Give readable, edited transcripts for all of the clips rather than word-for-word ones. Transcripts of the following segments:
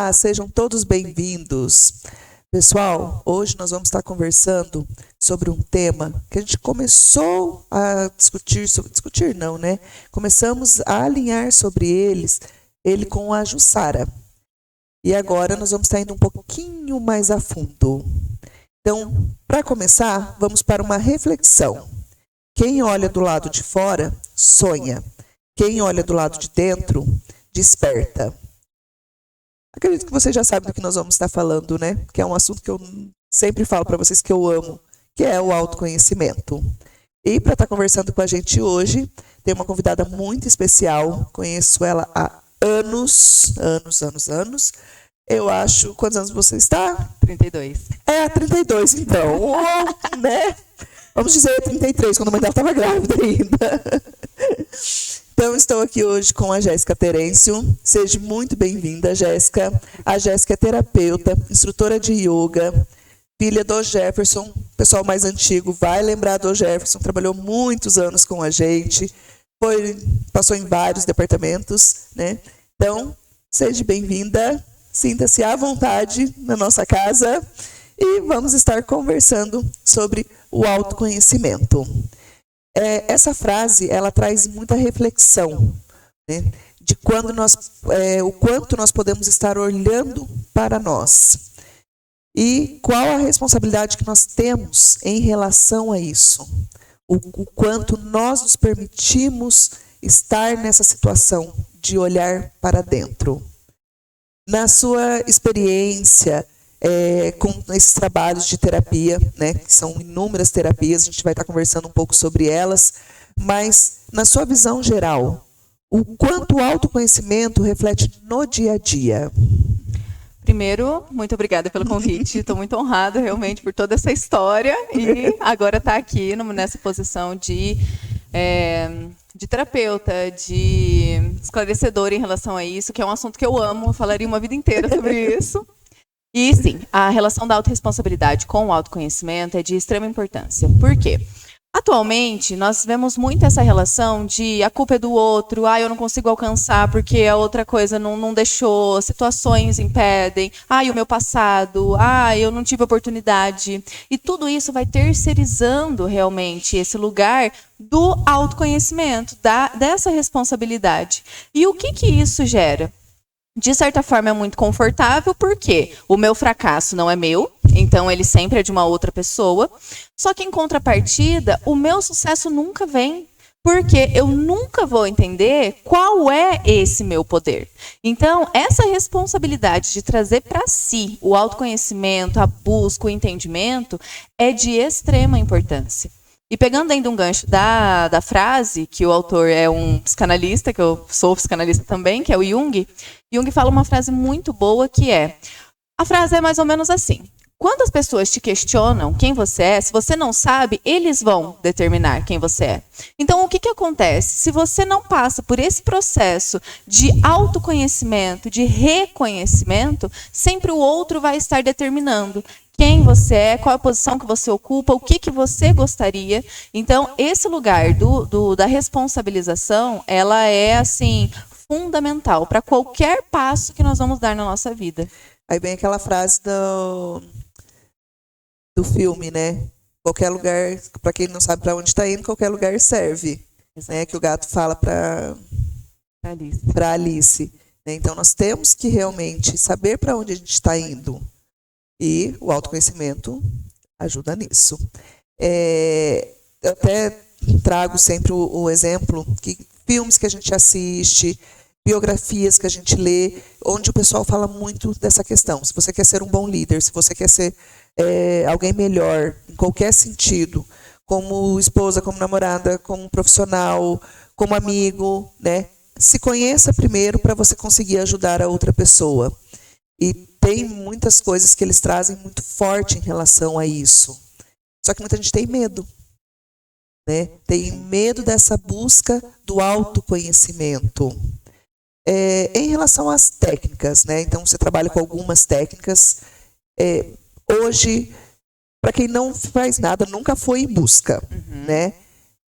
Olá, sejam todos bem-vindos. Pessoal, hoje nós vamos estar conversando sobre um tema que a gente começou a discutir não, né? Começamos a alinhar sobre ele com a Jussara. E agora nós vamos estar indo um pouquinho mais a fundo. Então, para começar, vamos para uma reflexão. Quem olha do lado de fora, sonha. Quem olha do lado de dentro, desperta. Acredito que vocês já sabem do que nós vamos estar falando, né? Que é um assunto que eu sempre falo para vocês que eu amo, que é o autoconhecimento. E para estar conversando com a gente hoje, tem uma convidada muito especial. Conheço ela há anos. Eu acho... Quantos anos você está? 32. 32, então. Né? Vamos dizer 33, quando a mãe dela estava grávida ainda. Então, estou aqui hoje com a Jéssica Terêncio. Seja muito bem-vinda, Jéssica. A Jéssica é terapeuta, instrutora de yoga, filha do Jefferson. O pessoal mais antigo vai lembrar do Jefferson. Trabalhou muitos anos com a gente. Passou em vários departamentos, né? Então, seja bem-vinda. Sinta-se à vontade na nossa casa. E vamos estar conversando sobre o autoconhecimento. Essa frase, ela traz muita reflexão, né, de o quanto nós podemos estar olhando para nós. E qual a responsabilidade que nós temos em relação a isso. O quanto nós nos permitimos estar nessa situação de olhar para dentro. Na sua experiência, com esses trabalhos de terapia, né, que são inúmeras terapias, a gente vai estar conversando um pouco sobre elas, mas na sua visão geral, o quanto o autoconhecimento reflete no dia a dia? Primeiro, muito obrigada pelo convite, estou muito honrada realmente por toda essa história e agora estar aqui nessa posição de terapeuta, de esclarecedora em relação a isso, que é um assunto que eu amo, eu falaria uma vida inteira sobre isso. E sim, a relação da autorresponsabilidade com o autoconhecimento é de extrema importância. Por quê? Atualmente, nós vemos muito essa relação de a culpa é do outro, eu não consigo alcançar porque a outra coisa não deixou, situações impedem, o meu passado, eu não tive oportunidade. E tudo isso vai terceirizando realmente esse lugar do autoconhecimento, dessa responsabilidade. E o que isso gera? De certa forma é muito confortável, porque o meu fracasso não é meu, então ele sempre é de uma outra pessoa. Só que em contrapartida, o meu sucesso nunca vem, porque eu nunca vou entender qual é esse meu poder. Então, essa responsabilidade de trazer para si o autoconhecimento, a busca, o entendimento, é de extrema importância. E pegando ainda um gancho da frase, que o autor é um psicanalista, que eu sou psicanalista também, que é o Jung. Jung fala uma frase muito boa que a frase é mais ou menos assim: quando as pessoas te questionam quem você é, se você não sabe, eles vão determinar quem você é. Então, o que acontece? Se você não passa por esse processo de autoconhecimento, de reconhecimento, sempre o outro vai estar determinando quem você é, qual a posição que você ocupa, o que você gostaria. Então, esse lugar da responsabilização, ela é, assim, fundamental para qualquer passo que nós vamos dar na nossa vida. Aí vem aquela frase do filme, né? Qualquer lugar, para quem não sabe para onde está indo, qualquer lugar serve. Né? Que o gato fala para Alice. Né? Então, nós temos que realmente saber para onde a gente está indo. E o autoconhecimento ajuda nisso. Eu até trago sempre o exemplo que filmes que a gente assiste, biografias que a gente lê, onde o pessoal fala muito dessa questão. Se você quer ser um bom líder, se você quer ser alguém melhor, em qualquer sentido, como esposa, como namorada, como profissional, como amigo, né? Se conheça primeiro para você conseguir ajudar a outra pessoa. E tem muitas coisas que eles trazem muito forte em relação a isso. Só que muita gente tem medo. Né? Tem medo dessa busca do autoconhecimento. Em relação às técnicas, né? Então você trabalha com algumas técnicas. Hoje, para quem não faz nada, nunca foi em busca. Né?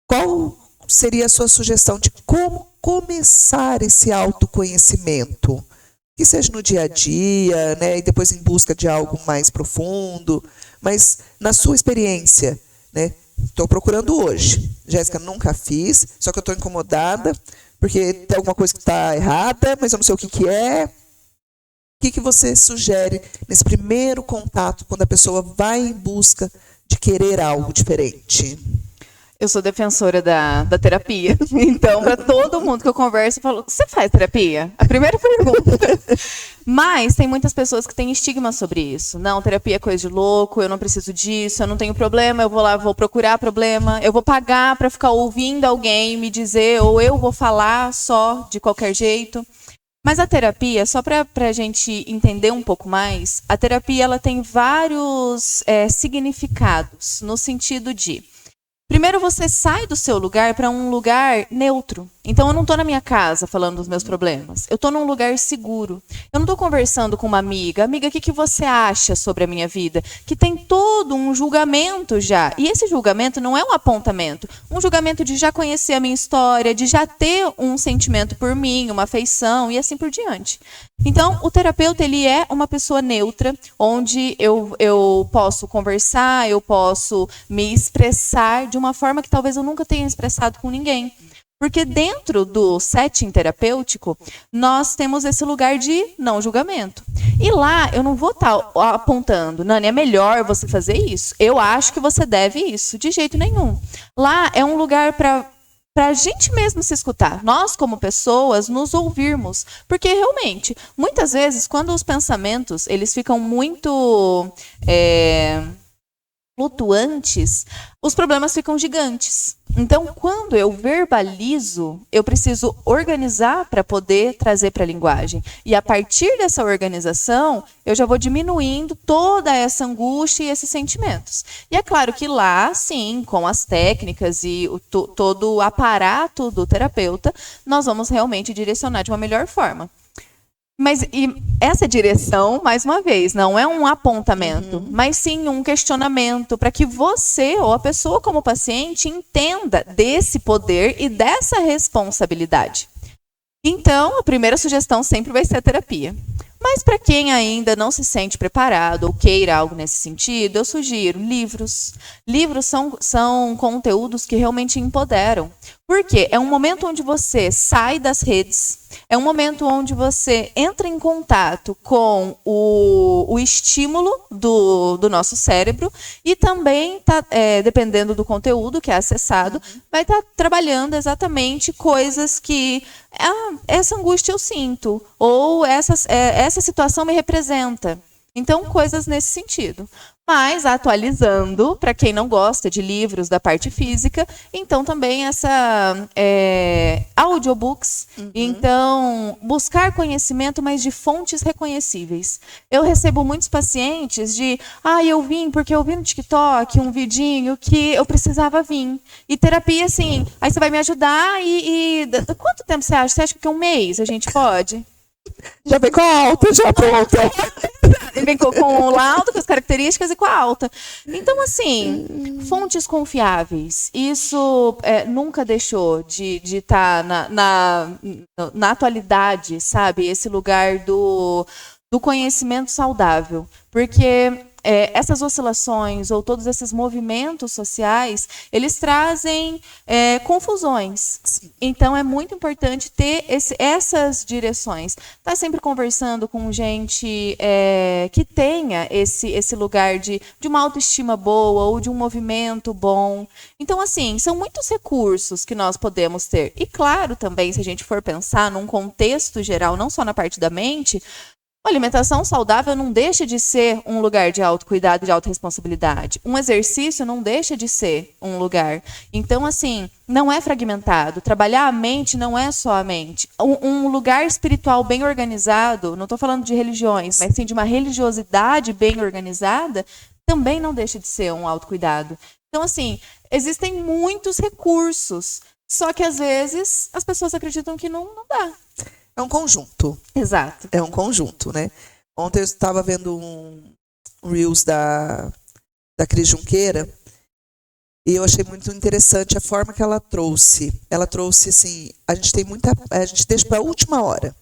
Qual seria a sua sugestão de como começar esse autoconhecimento? que seja no dia a dia, né, e depois em busca de algo mais profundo, mas na sua experiência, né, estou procurando hoje. Jéssica, nunca fiz, só que eu estou incomodada, porque tem alguma coisa que está errada, mas eu não sei o que que é. O que você sugere nesse primeiro contato, quando a pessoa vai em busca de querer algo diferente? Eu sou defensora da terapia. Então, para todo mundo que eu converso, eu falo, você faz terapia? A primeira pergunta. Mas tem muitas pessoas que têm estigma sobre isso. Não, terapia é coisa de louco, eu não preciso disso, eu não tenho problema, eu vou lá, vou procurar problema, eu vou pagar para ficar ouvindo alguém me dizer, ou eu vou falar só de qualquer jeito. Mas a terapia, só para a gente entender um pouco mais, a terapia ela tem vários significados, no sentido de... Primeiro, você sai do seu lugar para um lugar neutro. Então, eu não estou na minha casa falando dos meus problemas. Eu estou num lugar seguro. Eu não estou conversando com uma amiga. Amiga, o que você acha sobre a minha vida? Que tem todo um julgamento já. E esse julgamento não é um apontamento. Um julgamento de já conhecer a minha história, de já ter um sentimento por mim, uma afeição e assim por diante. Então, o terapeuta ele é uma pessoa neutra, onde eu posso conversar, eu posso me expressar de uma forma que talvez eu nunca tenha expressado com ninguém. Porque dentro do setting terapêutico, nós temos esse lugar de não julgamento. E lá, eu não vou estar apontando, Nani, é melhor você fazer isso. Eu acho que você deve isso. De jeito nenhum. Lá é um lugar para a gente mesmo se escutar. Nós, como pessoas, nos ouvirmos. Porque, realmente, muitas vezes, quando os pensamentos eles ficam muito... flutuantes, os problemas ficam gigantes. Então, quando eu verbalizo, eu preciso organizar para poder trazer para a linguagem. E a partir dessa organização, eu já vou diminuindo toda essa angústia e esses sentimentos. E é claro que lá, sim, com as técnicas e todo o aparato do terapeuta, nós vamos realmente direcionar de uma melhor forma. Mas essa direção, mais uma vez, não é um apontamento, mas sim um questionamento para que você ou a pessoa como paciente entenda desse poder e dessa responsabilidade. Então, a primeira sugestão sempre vai ser a terapia. Mas para quem ainda não se sente preparado ou queira algo nesse sentido, eu sugiro livros. Livros são conteúdos que realmente empoderam. Porque é um momento onde você sai das redes, é um momento onde você entra em contato com o estímulo do nosso cérebro e também, dependendo do conteúdo que é acessado, vai estar trabalhando exatamente coisas que essa angústia eu sinto, ou essa situação me representa. Então, coisas nesse sentido. Mas, atualizando, para quem não gosta de livros da parte física, então também audiobooks. Então, buscar conhecimento, mas de fontes reconhecíveis. Eu recebo muitos pacientes eu vim porque eu vi no TikTok um vidinho que eu precisava vir. E terapia, assim, aí você vai me ajudar quanto tempo você acha? Você acha que 1 mês a gente pode? Já vem com a alta, já pronta. Ele vem com o laudo, com as características e com a alta. Então, assim, fontes confiáveis. Isso nunca deixou de estar na atualidade, sabe? Esse lugar do conhecimento saudável. Porque essas oscilações ou todos esses movimentos sociais, eles trazem confusões. Sim. Então, é muito importante ter essas direções. Estar sempre conversando com gente que tenha esse lugar de uma autoestima boa ou de um movimento bom. Então, assim, são muitos recursos que nós podemos ter. E, claro, também, se a gente for pensar num contexto geral, não só na parte da mente, a alimentação saudável não deixa de ser um lugar de autocuidado e de autorresponsabilidade. Um exercício não deixa de ser um lugar. Então, assim, não é fragmentado. Trabalhar a mente não é só a mente. Um lugar espiritual bem organizado, não estou falando de religiões, mas sim de uma religiosidade bem organizada, também não deixa de ser um autocuidado. Então, assim, existem muitos recursos. Só que, às vezes, as pessoas acreditam que não dá. É um conjunto. Exato. É um conjunto, né? Ontem eu estava vendo um Reels da Cris Junqueira e eu achei muito interessante a forma que ela trouxe. Ela trouxe, assim, a gente deixa para a última hora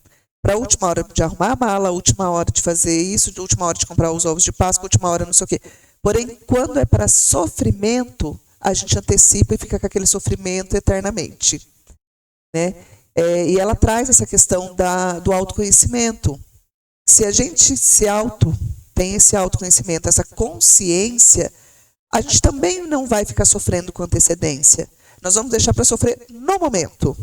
para a última hora de arrumar a mala, a última hora de fazer isso, a última hora de comprar os ovos de Páscoa, a última hora não sei o quê. Porém, quando é para sofrimento, a gente antecipa e fica com aquele sofrimento eternamente, né? E ela traz essa questão do autoconhecimento. Se a gente tem esse autoconhecimento, essa consciência, a gente também não vai ficar sofrendo com antecedência. Nós vamos deixar para sofrer no momento.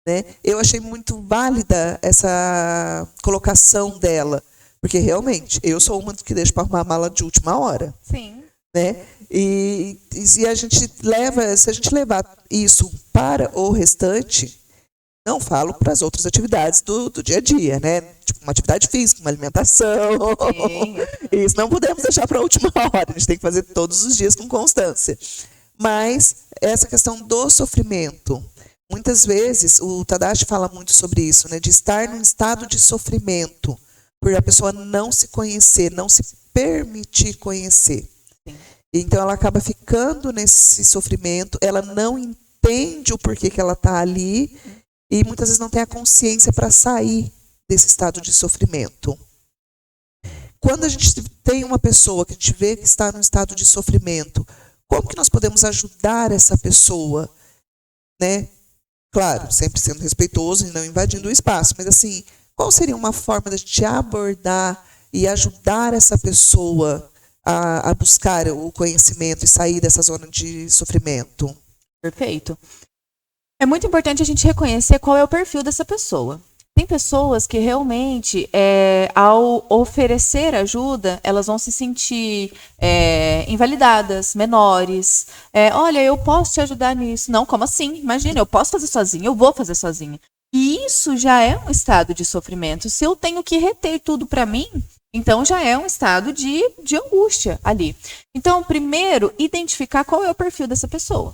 Né? Eu achei muito válida essa colocação dela, porque realmente eu sou uma que deixa para arrumar a mala de última hora. Sim. Né? E se a gente levar isso para o restante, não falo para as outras atividades do dia a dia, né? Tipo uma atividade física, uma alimentação. Sim. Isso não podemos deixar para a última hora, a gente tem que fazer todos os dias com constância. Mas essa questão do sofrimento, muitas vezes, o Tadashi fala muito sobre isso, né, de estar num estado de sofrimento, por a pessoa não se conhecer, não se permitir conhecer. Sim. Então, ela acaba ficando nesse sofrimento, ela não entende o porquê que ela está ali, e muitas vezes não tem a consciência para sair desse estado de sofrimento. Quando a gente tem uma pessoa que a gente vê que está num estado de sofrimento, como que nós podemos ajudar essa pessoa, né? Claro, sempre sendo respeitoso e não invadindo o espaço, mas assim, qual seria uma forma de a gente abordar e ajudar essa pessoa a buscar o conhecimento e sair dessa zona de sofrimento? Perfeito. É muito importante a gente reconhecer qual é o perfil dessa pessoa. Tem pessoas que realmente, ao oferecer ajuda, elas vão se sentir invalidadas, menores. Olha, eu posso te ajudar nisso. Não, como assim? Imagina, eu posso fazer sozinha, eu vou fazer sozinha. E isso já é um estado de sofrimento. Se eu tenho que reter tudo para mim, então já é um estado de angústia ali. Então, primeiro, identificar qual é o perfil dessa pessoa.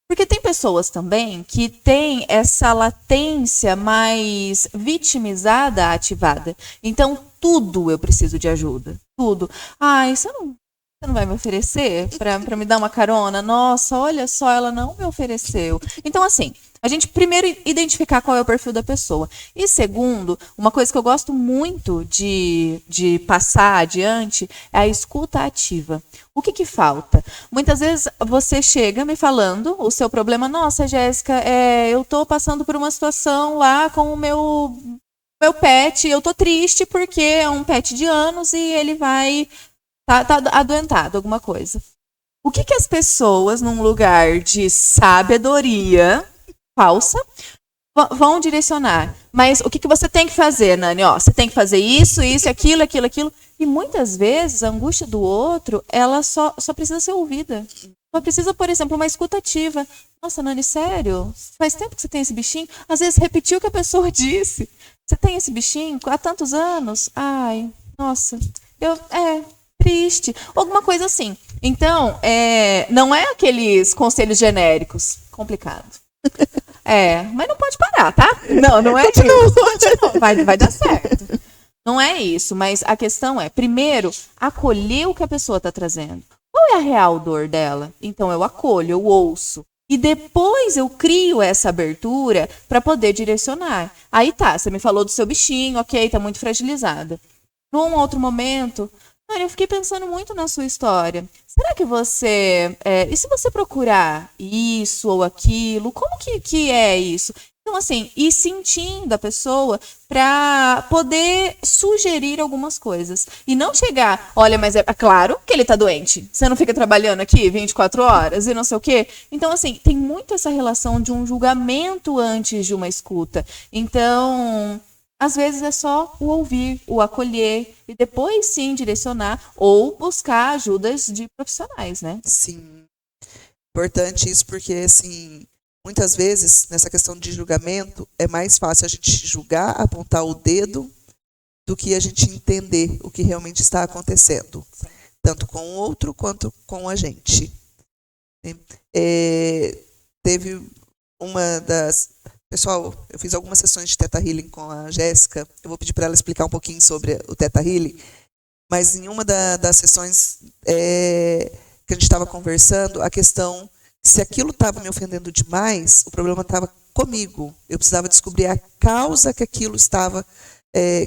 Porque tem pessoas também que têm essa latência mais vitimizada ativada. Então, tudo eu preciso de ajuda. Tudo. Ai, você não vai me oferecer para me dar uma carona? Nossa, olha só, ela não me ofereceu. Então, assim, a gente primeiro identificar qual é o perfil da pessoa. E segundo, uma coisa que eu gosto muito de passar adiante é a escuta ativa. O que falta? Muitas vezes você chega me falando o seu problema. Nossa, Jéssica, eu tô passando por uma situação lá com o meu pet. Eu tô triste porque é um pet de anos e ele tá adoentado, alguma coisa. O que as pessoas, num lugar de sabedoria falsa, vão direcionar? Mas o que você tem que fazer, Nani? Ó, você tem que fazer isso, aquilo. E muitas vezes a angústia do outro, ela só precisa ser ouvida. Só precisa, por exemplo, uma escuta ativa. Nossa, Nani, sério? Faz tempo que você tem esse bichinho? Às vezes repetiu o que a pessoa disse. Você tem esse bichinho há tantos anos? Ai, nossa, triste. Alguma coisa assim. Então, não é aqueles conselhos genéricos. Complicado. Mas não pode parar, tá? Não é isso. Vai dar certo. Não é isso, mas a questão é, primeiro, acolher o que a pessoa está trazendo. Qual é a real dor dela? Então, eu acolho, eu ouço. E depois eu crio essa abertura para poder direcionar. Aí tá, você me falou do seu bichinho, ok, tá muito fragilizada. Num outro momento, eu fiquei pensando muito na sua história. Será que você... e se você procurar isso ou aquilo, como que é isso? Então, assim, ir sentindo a pessoa para poder sugerir algumas coisas. E não chegar, olha, mas é claro que ele tá doente. Você não fica trabalhando aqui 24 horas e não sei o quê. Então, assim, tem muito essa relação de um julgamento antes de uma escuta. Então... às vezes é só o ouvir, o acolher e depois sim direcionar ou buscar ajudas de profissionais, né? Sim. Importante isso porque, assim, muitas vezes, nessa questão de julgamento, é mais fácil a gente julgar, apontar o dedo, do que a gente entender o que realmente está acontecendo. Tanto com o outro, quanto com a gente. Teve uma das... Pessoal, eu fiz algumas sessões de Theta Healing com a Jéssica. Eu vou pedir para ela explicar um pouquinho sobre o Theta Healing. Mas em uma das sessões que a gente estava conversando, a questão, se aquilo estava me ofendendo demais, o problema estava comigo. Eu precisava descobrir a causa que aquilo estava,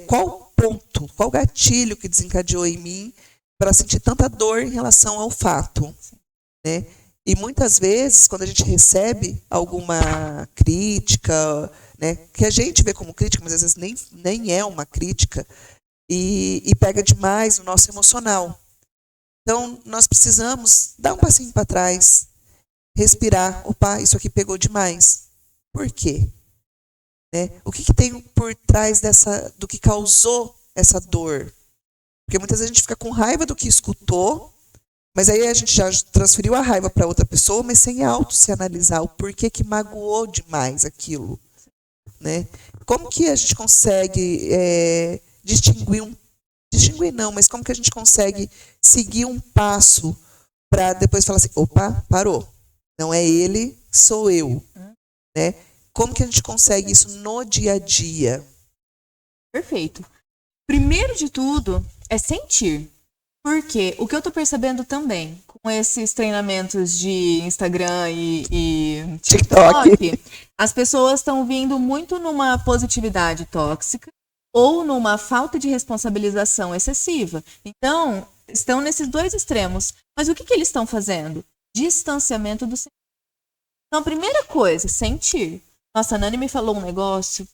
qual ponto, qual gatilho que desencadeou em mim para sentir tanta dor em relação ao fato, né? E muitas vezes, quando a gente recebe alguma crítica, né, que a gente vê como crítica, mas às vezes nem é uma crítica, e pega demais o nosso emocional. Então, nós precisamos dar um passinho para trás, respirar. Opa, isso aqui pegou demais. Por quê? Né? O que tem por trás do que causou essa dor? Porque muitas vezes a gente fica com raiva do que escutou, mas aí a gente já transferiu a raiva para outra pessoa, mas sem se analisar o porquê que magoou demais aquilo. Né? Como que a gente consegue distinguir não, mas como que a gente consegue seguir um passo para depois falar assim, opa, parou. Não é ele, sou eu. Né? Como que a gente consegue isso no dia a dia? Perfeito. Primeiro de tudo é sentir. Porque o que eu tô percebendo também, com esses treinamentos de Instagram e TikTok, as pessoas estão vindo muito numa positividade tóxica ou numa falta de responsabilização excessiva. Então, estão nesses dois extremos. Mas o que eles estão fazendo? Distanciamento do sentimento. Então, a primeira coisa, sentir. Nossa, a Nani me falou um negócio.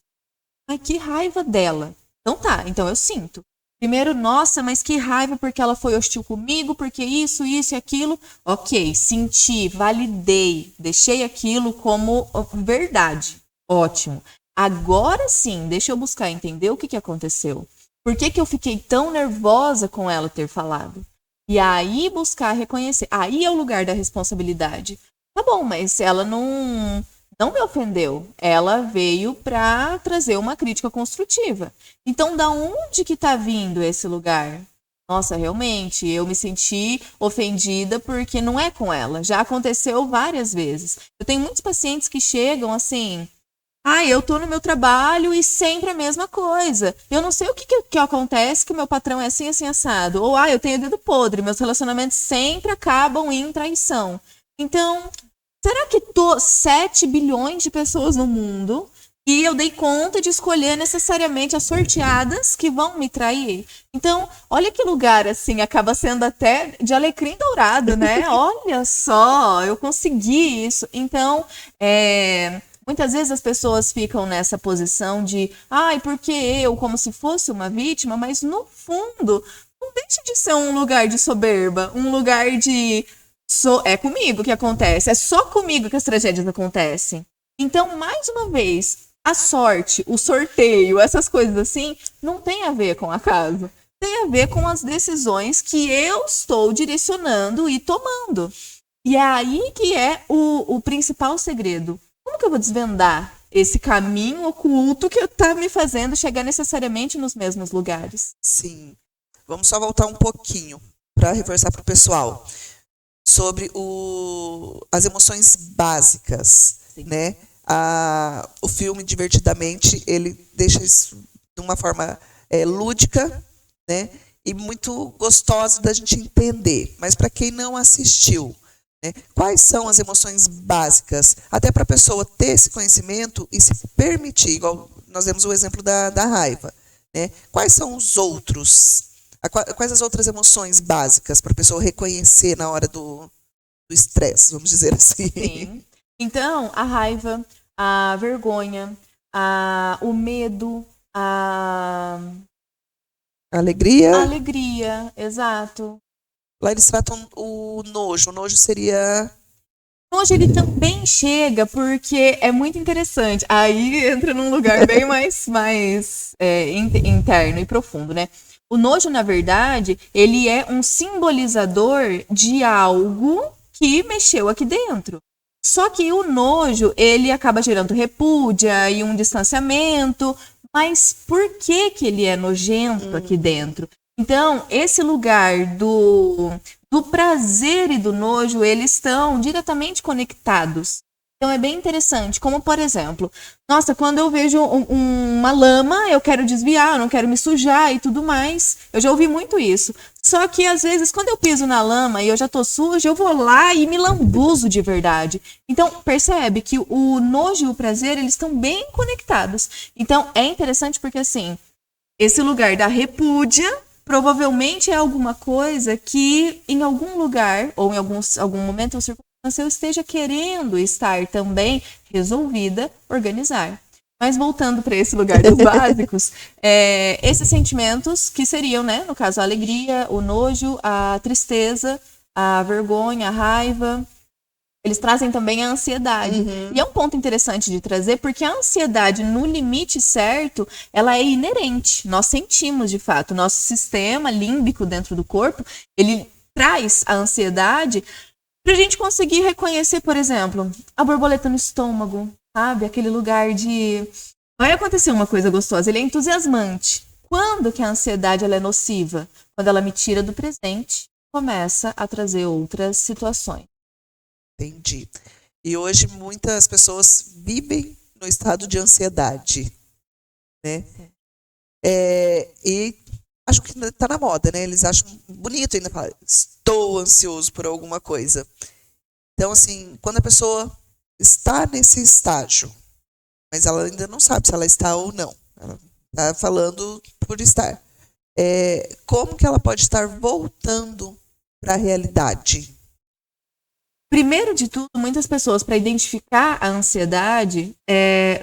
Ai, que raiva dela. Então tá, então eu sinto. Primeiro, nossa, mas que raiva porque ela foi hostil comigo, porque isso e aquilo. Ok, senti, validei, deixei aquilo como verdade. Ótimo. Agora sim, deixa eu buscar entender o que aconteceu. Por que eu fiquei tão nervosa com ela ter falado? E aí buscar reconhecer. Aí é o lugar da responsabilidade. Tá bom, mas ela não me ofendeu. Ela veio para trazer uma crítica construtiva. Então, da onde que tá vindo esse lugar? Nossa, realmente, eu me senti ofendida porque não é com ela. Já aconteceu várias vezes. Eu tenho muitos pacientes que chegam assim... eu tô no meu trabalho e sempre a mesma coisa. Eu não sei o que acontece, que o meu patrão é assim, assim, assado. Ou, eu tenho dedo podre. Meus relacionamentos sempre acabam em traição. Então... será que 7 bilhões de pessoas no mundo e eu dei conta de escolher necessariamente as sorteadas que vão me trair? Então, olha que lugar, assim, acaba sendo até de alecrim dourado, né? Olha só, eu consegui isso. Então, muitas vezes as pessoas ficam nessa posição de porque eu, como se fosse uma vítima, mas no fundo, não deixa de ser um lugar de soberba, um lugar de... é comigo que acontece, é só comigo que as tragédias acontecem. Então, mais uma vez, a sorte, o sorteio, essas coisas assim, não tem a ver com acaso. Tem a ver com as decisões que eu estou direcionando e tomando. E é aí que é o principal segredo. Como que eu vou desvendar esse caminho oculto que está me fazendo chegar necessariamente nos mesmos lugares? Sim. Vamos só voltar um pouquinho para reforçar para o pessoal. Sobre as emoções básicas, né? O filme, Divertidamente, ele deixa isso de uma forma lúdica, né? E muito gostosa da gente entender. Mas para quem não assistiu, né? Quais são as emoções básicas? Até para a pessoa ter esse conhecimento e se permitir, igual nós vemos o exemplo da raiva, né? Quais são os outros? Quais as outras emoções básicas para a pessoa reconhecer na hora do estresse, vamos dizer assim? Sim. Então, a raiva, a vergonha, o medo, a alegria. A alegria, exato. Lá eles tratam o nojo. O nojo seria... Nojo, ele também chega porque é muito interessante. Aí entra num lugar bem mais interno e profundo, né? O nojo, na verdade, ele é um simbolizador de algo que mexeu aqui dentro. Só que o nojo, ele acaba gerando repúdia e um distanciamento. Mas por que ele é nojento aqui dentro? Então, esse lugar do prazer e do nojo, eles estão diretamente conectados. Então é bem interessante, como por exemplo, nossa, quando eu vejo uma lama, eu quero desviar, eu não quero me sujar e tudo mais. Eu já ouvi muito isso. Só que às vezes, quando eu piso na lama e eu já tô suja, eu vou lá e me lambuzo de verdade. Então, percebe que o nojo e o prazer, eles estão bem conectados. Então, é interessante porque, assim, esse lugar da repúdia provavelmente é alguma coisa que em algum lugar, ou em algum momento ou circunstância, eu esteja querendo estar também resolvida, organizar. Mas voltando para esse lugar dos básicos, esses sentimentos que seriam, né, no caso, a alegria, o nojo, a tristeza, a vergonha, a raiva, eles trazem também a ansiedade. Uhum. E é um ponto interessante de trazer, porque a ansiedade, no limite certo, ela é inerente. Nós sentimos, de fato. Nosso sistema límbico dentro do corpo, ele traz a ansiedade pra gente conseguir reconhecer, por exemplo, a borboleta no estômago, sabe? Aquele lugar de... Vai acontecer uma coisa gostosa, ele é entusiasmante. Quando que a ansiedade ela é nociva? Quando ela me tira do presente, começa a trazer outras situações. Entendi. E hoje muitas pessoas vivem no estado de ansiedade, né? E acho que está na moda, né? Eles acham bonito ainda falar, estou ansioso por alguma coisa. Então, assim, quando a pessoa está nesse estágio, mas ela ainda não sabe se ela está ou não, ela está falando por estar. Como que ela pode estar voltando para a realidade? Primeiro de tudo, muitas pessoas, para identificar a ansiedade, é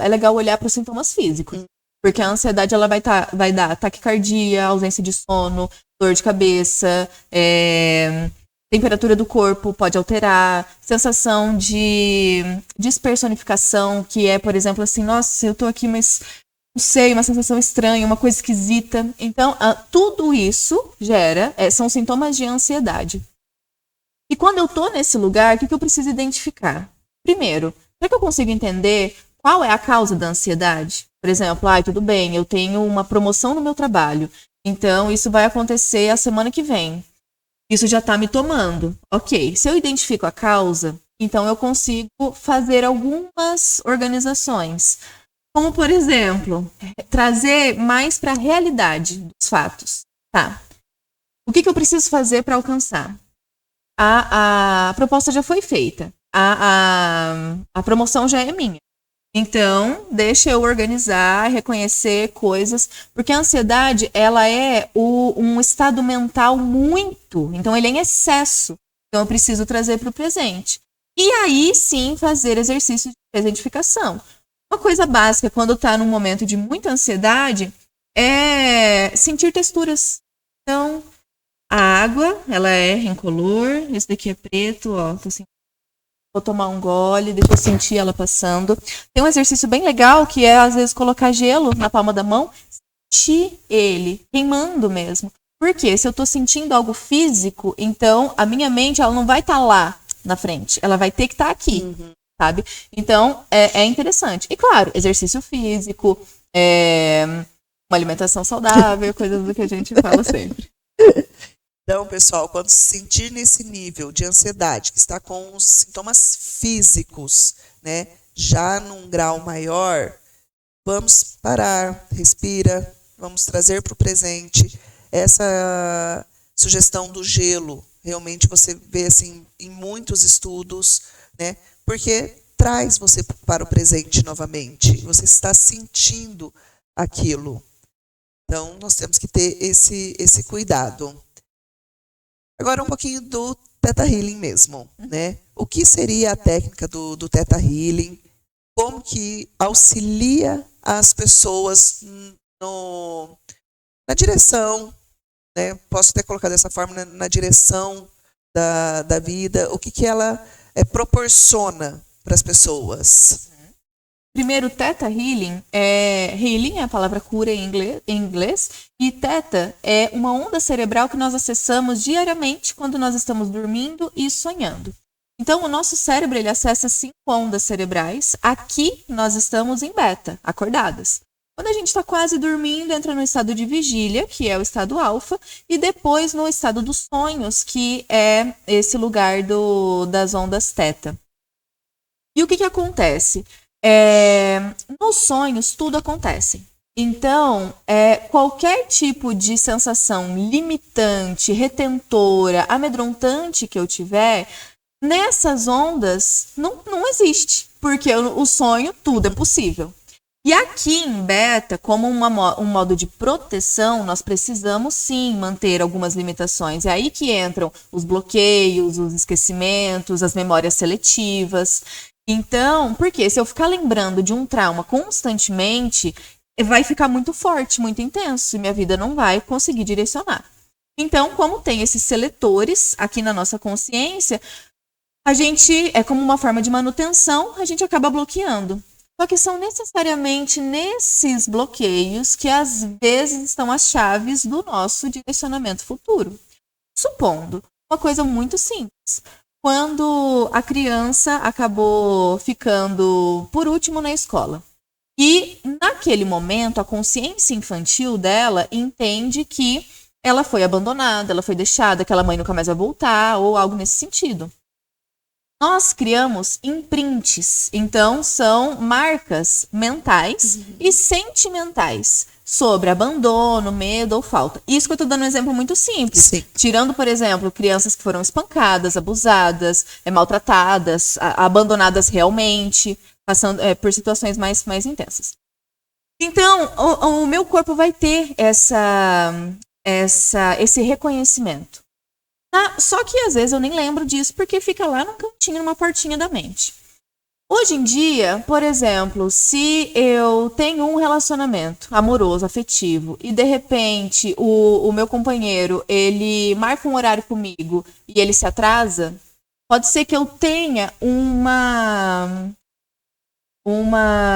legal olhar para os sintomas físicos. Porque a ansiedade ela vai dar taquicardia, ausência de sono, dor de cabeça, temperatura do corpo pode alterar, sensação de despersonificação, que é, por exemplo, assim, nossa, eu tô aqui, mas não sei, uma sensação estranha, uma coisa esquisita. Então, tudo isso são sintomas de ansiedade. E quando eu tô nesse lugar, o que eu preciso identificar? Primeiro, para que eu consiga entender qual é a causa da ansiedade? Por exemplo, tudo bem, eu tenho uma promoção no meu trabalho, então isso vai acontecer a semana que vem. Isso já está me tomando. Ok, se eu identifico a causa, então eu consigo fazer algumas organizações. Como, por exemplo, trazer mais para a realidade dos fatos. Tá. O que eu preciso fazer para alcançar? A proposta já foi feita. A promoção já é minha. Então, deixa eu organizar, reconhecer coisas, porque a ansiedade, ela é um estado mental muito, então ele é em excesso. Então, eu preciso trazer para o presente. E aí, sim, fazer exercício de presentificação. Uma coisa básica, quando está num momento de muita ansiedade, é sentir texturas. Então, a água, ela é incolor, esse daqui é preto, ó, tô sentindo. Vou tomar um gole, deixa eu sentir ela passando. Tem um exercício bem legal que é, às vezes, colocar gelo na palma da mão, sentir ele, queimando mesmo. Por quê? Se eu tô sentindo algo físico, então a minha mente ela não vai estar lá na frente, ela vai ter que estar aqui, sabe? Então, é interessante. E, claro, exercício físico, uma alimentação saudável, coisas do que a gente fala sempre. Então, pessoal, quando se sentir nesse nível de ansiedade, que está com os sintomas físicos, né, já num grau maior, vamos parar, respira, vamos trazer para o presente. Essa sugestão do gelo, realmente você vê assim em muitos estudos, né, porque traz você para o presente novamente. Você está sentindo aquilo. Então, nós temos que ter esse cuidado. Agora um pouquinho do Theta Healing mesmo, né? O que seria a técnica do Theta Healing? Como que auxilia as pessoas na direção, né? Posso até colocar dessa forma, na direção da vida. O que ela proporciona para as pessoas? Primeiro, Theta Healing é a palavra cura em inglês, e Theta é uma onda cerebral que nós acessamos diariamente quando nós estamos dormindo e sonhando. Então, o nosso cérebro ele acessa 5 ondas cerebrais. Aqui, nós estamos em beta, acordadas. Quando a gente está quase dormindo, entra no estado de vigília, que é o estado alfa, e depois no estado dos sonhos, que é esse lugar das ondas Theta. E o que acontece? Nos sonhos, tudo acontece. Então, qualquer tipo de sensação limitante, retentora, amedrontante que eu tiver, nessas ondas não existe. Porque o sonho, tudo é possível. E aqui em beta, como um modo de proteção, nós precisamos sim manter algumas limitações. É aí que entram os bloqueios, os esquecimentos, as memórias seletivas. Então, porque se eu ficar lembrando de um trauma constantemente, vai ficar muito forte, muito intenso, e minha vida não vai conseguir direcionar. Então, como tem esses seletores aqui na nossa consciência, a gente, como uma forma de manutenção, a gente acaba bloqueando. Só que são necessariamente nesses bloqueios que às vezes estão as chaves do nosso direcionamento futuro. Supondo uma coisa muito simples. Quando a criança acabou ficando por último na escola. E naquele momento, a consciência infantil dela entende que ela foi abandonada, ela foi deixada, que a mãe nunca mais vai voltar, ou algo nesse sentido. Nós criamos imprints, então são marcas mentais e sentimentais sobre abandono, medo ou falta. Isso que eu estou dando um exemplo muito simples. Sim. Tirando, por exemplo, crianças que foram espancadas, abusadas, maltratadas, abandonadas realmente, passando por situações mais intensas. Então, o meu corpo vai ter esse reconhecimento. Só que às vezes eu nem lembro disso porque fica lá num cantinho, numa portinha da mente. Hoje em dia, por exemplo, se eu tenho um relacionamento amoroso, afetivo, e de repente o meu companheiro, ele marca um horário comigo e ele se atrasa, pode ser que eu tenha uma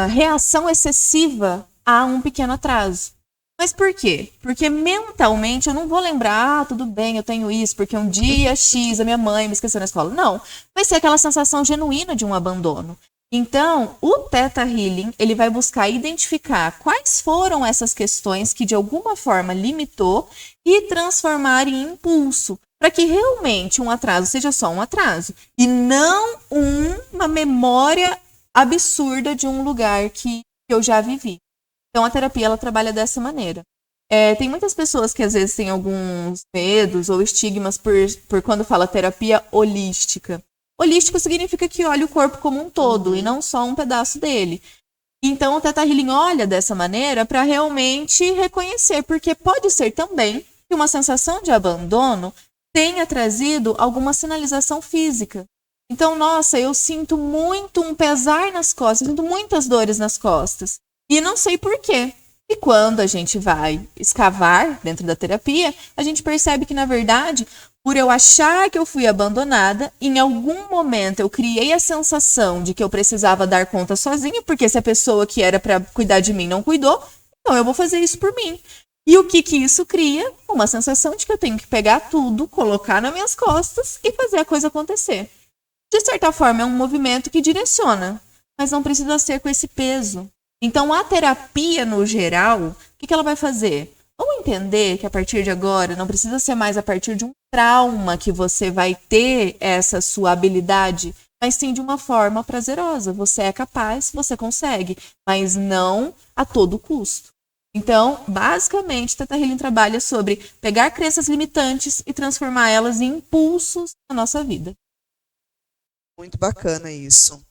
reação excessiva a um pequeno atraso. Mas por quê? Porque mentalmente eu não vou lembrar, tudo bem, eu tenho isso, porque um dia X a minha mãe me esqueceu na escola. Não, vai ser aquela sensação genuína de um abandono. Então, o Theta Healing, ele vai buscar identificar quais foram essas questões que de alguma forma limitou e transformar em impulso, para que realmente um atraso seja só um atraso e não uma memória absurda de um lugar que eu já vivi. Então, a terapia, ela trabalha dessa maneira. Tem muitas pessoas que, às vezes, têm alguns medos ou estigmas por quando fala terapia holística. Holístico significa que olha o corpo como um todo e não só um pedaço dele. Então, o Theta Healing olha dessa maneira para realmente reconhecer, porque pode ser também que uma sensação de abandono tenha trazido alguma sinalização física. Então, nossa, eu sinto muito um pesar nas costas, eu sinto muitas dores nas costas. E não sei por quê. E quando a gente vai escavar dentro da terapia, a gente percebe que, na verdade, por eu achar que eu fui abandonada, em algum momento eu criei a sensação de que eu precisava dar conta sozinha, porque se a pessoa que era para cuidar de mim não cuidou, então eu vou fazer isso por mim. E o que isso cria? Uma sensação de que eu tenho que pegar tudo, colocar nas minhas costas e fazer a coisa acontecer. De certa forma, é um movimento que direciona, mas não precisa ser com esse peso. Então, a terapia, no geral, o que ela vai fazer? Vamos entender que a partir de agora não precisa ser mais a partir de um trauma que você vai ter essa sua habilidade, mas sim de uma forma prazerosa. Você é capaz, você consegue, mas não a todo custo. Então, basicamente, Theta Healing trabalha sobre pegar crenças limitantes e transformar elas em impulsos na nossa vida. Muito bacana isso.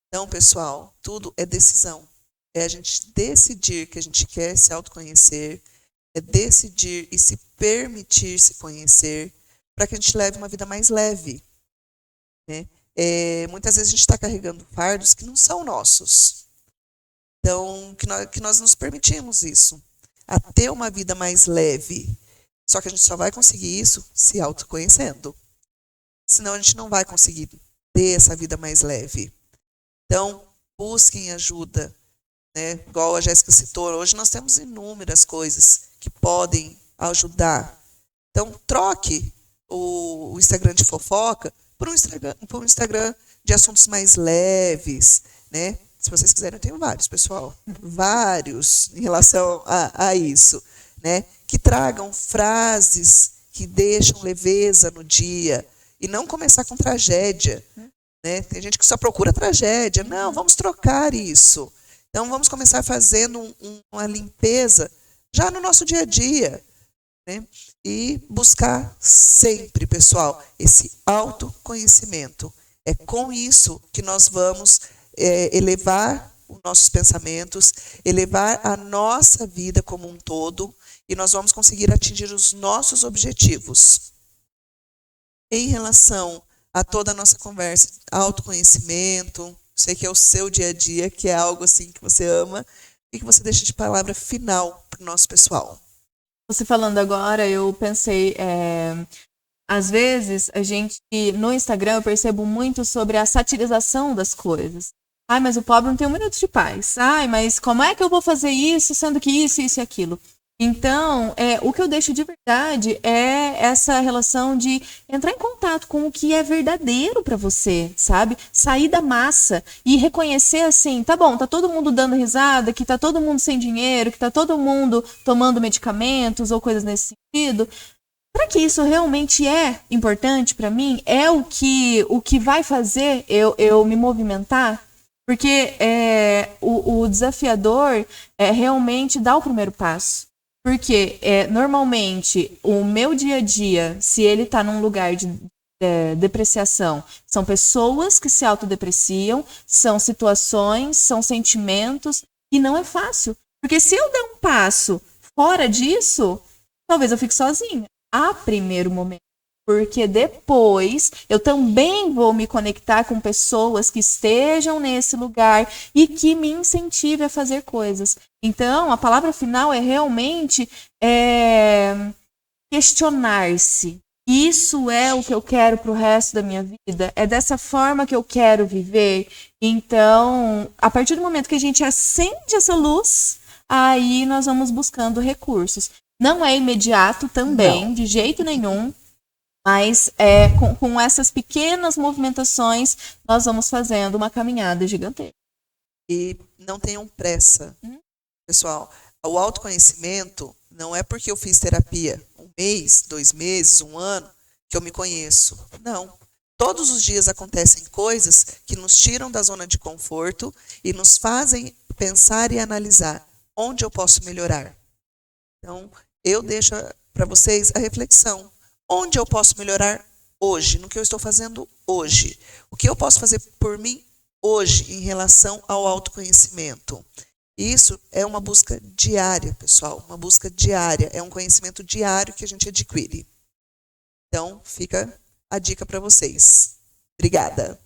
Então, pessoal, tudo é decisão. É a gente decidir que a gente quer se autoconhecer, é decidir e se permitir se conhecer, para que a gente leve uma vida mais leve. Né? Muitas vezes a gente está carregando fardos que não são nossos. Então, que nós nos permitimos isso, a ter uma vida mais leve. Só que a gente só vai conseguir isso se autoconhecendo. Senão a gente não vai conseguir ter essa vida mais leve. Então, busquem ajuda. Né? Igual a Jéssica citou, hoje nós temos inúmeras coisas que podem ajudar. Então, troque o Instagram de fofoca por um Instagram de assuntos mais leves. Né? Se vocês quiserem, eu tenho vários, pessoal. Vários em relação a isso. Né? Que tragam frases que deixam leveza no dia. E não começar com tragédia. né? Tem gente que só procura tragédia. Não, vamos trocar isso. Então, vamos começar fazendo uma limpeza já no nosso dia a dia, né? E buscar sempre, pessoal, esse autoconhecimento. É com isso que nós vamos elevar os nossos pensamentos, elevar a nossa vida como um todo, e nós vamos conseguir atingir os nossos objetivos. Em relação a toda a nossa conversa, autoconhecimento, sei que é o seu dia a dia, que é algo assim que você ama, e que você deixa de palavra final para o nosso pessoal. Você falando agora, eu pensei, às vezes, a gente, no Instagram, eu percebo muito sobre a satirização das coisas. Ai, mas o pobre não tem um minuto de paz. Ai, mas como é que eu vou fazer isso, sendo que isso e aquilo? Então, o que eu deixo de verdade é essa relação de entrar em contato com o que é verdadeiro para você, sabe? Sair da massa e reconhecer assim, tá bom, tá todo mundo dando risada, que tá todo mundo sem dinheiro, que tá todo mundo tomando medicamentos ou coisas nesse sentido. Será que isso realmente é importante para mim? É o que vai fazer eu me movimentar? Porque o desafiador é realmente dar o primeiro passo. Porque normalmente o meu dia a dia, se ele está num lugar de depreciação, são pessoas que se autodepreciam, são situações, são sentimentos, e não é fácil. Porque se eu der um passo fora disso, talvez eu fique sozinha. A primeiro momento. Porque depois eu também vou me conectar com pessoas que estejam nesse lugar e que me incentivem a fazer coisas. Então, a palavra final é realmente questionar-se. Isso é o que eu quero para o resto da minha vida? É dessa forma que eu quero viver? Então, a partir do momento que a gente acende essa luz, aí nós vamos buscando recursos. Não é imediato também, não. De jeito nenhum. Mas com essas pequenas movimentações, nós vamos fazendo uma caminhada gigantesca. E não tenham pressa, pessoal. O autoconhecimento não é porque eu fiz terapia 1 mês, 2 meses, 1 ano, que eu me conheço. Não. Todos os dias acontecem coisas que nos tiram da zona de conforto e nos fazem pensar e analisar onde eu posso melhorar. Então, eu deixo para vocês a reflexão. Onde eu posso melhorar hoje, no que eu estou fazendo hoje? O que eu posso fazer por mim hoje em relação ao autoconhecimento? Isso é uma busca diária, pessoal, uma busca diária, é um conhecimento diário que a gente adquire. Então, fica a dica para vocês. Obrigada.